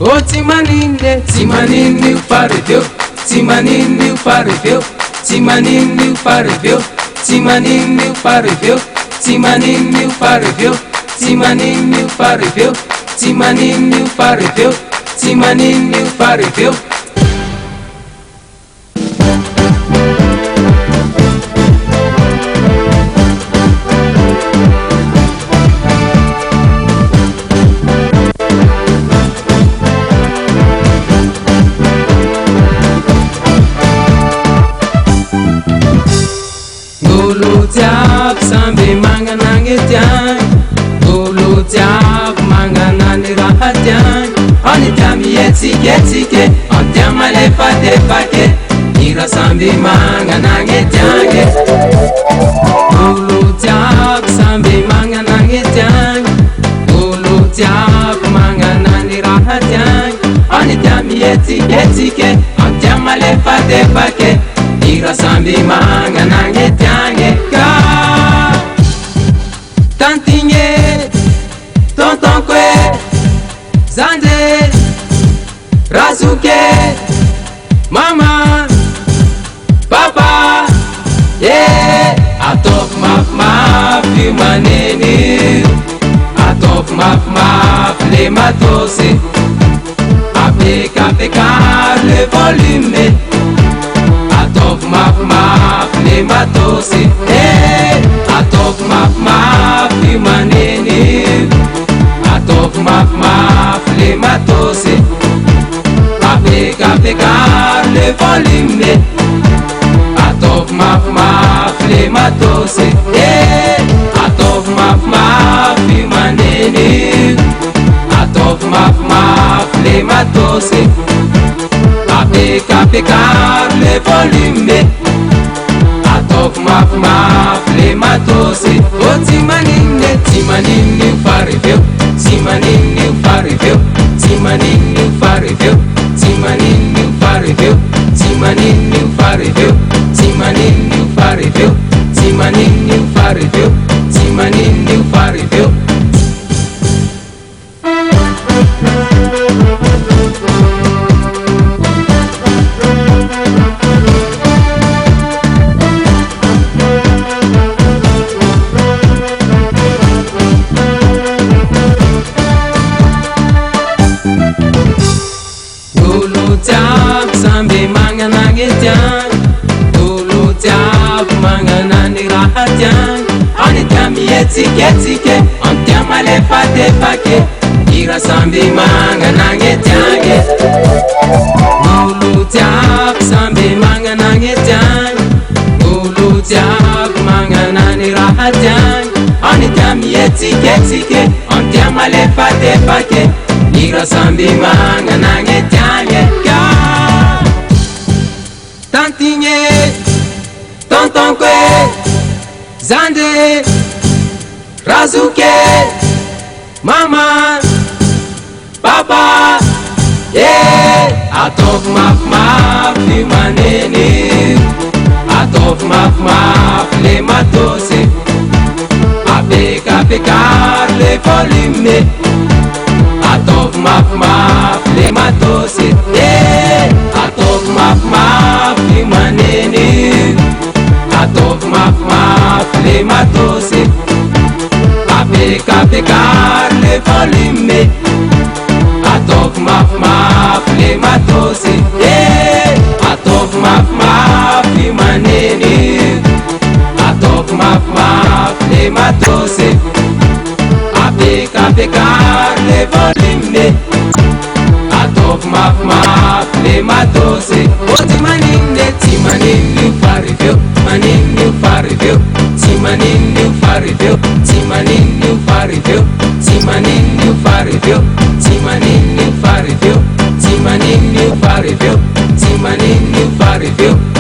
ô tsy maninona io fareveo, tsy maninona io fareveo, tsy maninona io fareveo, tsy maninona io fareveo, tsy maninona io fareveo, tsy maninona io fareveo, tsy maninona io fareveo, tsy maninona io fareveo. Olo jiaby samby magnana gny tiany, olo jiaby magnana ny raha tiany. Any tia mihetsiketsike, any tia malefadefake, ira samby magnana gny tiany. Olo jiaby samby magnana gny tiany, olo jiaby magnana ny raha tiany. Any tia mihetsiketsike, any tia malefadefake, ira samby magnana gny tiany. Ka tantigny tontonkwe zandre razuke mama papa ataovy mafimafy maneny, ataovy mafimafy le matosy, apekapekary le volume, ataovy mafimafy le matosy, ataovy mafimafy maneny, ataovy mafimafy le matosy, apekapekary le volume, ataovy mafimafy le matosy, ataovy mafimafy maneny, ataovy mafimafy le matosy, apekapekary le volume, ataovy mafimafy le matosy. Ô tsy maninona io fareveo, tsy maninona io fareveo, tsy maninona io fareveo, tsy maninona io fareveo, tsy maninona io fareveo, tsy maninona io fareveo, tsy maninona io fareveo, tsy maninona io fareveo. Olo jiaby samby magnana gny tiany, olo jiaby magnana ny raha tiany. Any tia mihetsiketsike, any tia malefadefake, ira samby magnana gny tiany. Olo jiaby samby magnana gny tiany, olo jiaby magnana ny raha tiany. Any tia mihetsiketsike, any tia malefadefake, ira samby magnana gny tiany. Ka tantigny tontonkwe zandre razuke mama papa ataovy mafimafy maneny, ataovy mafimafy le matosy, apekapekary le volume, ataovy mafimafy le matosy, ataovy mafimafy maneny, ataovy mafimafy le matosy, apekapekary le volume, ataovy mafimafy le matosy, ataovy mafimafy maneny, ataovy mafimafy le matosy, apekapekary le volume, ataovy mafimafy le matosy. Ô tsy maninona io fareveo, maninona io fareveo, tsy maninona io fareveo, tsy maninona io fareveo, tsy maninona io fareveo, tsy maninona io fareveo, tsy maninona io fareveo, tsy maninona io fareveo.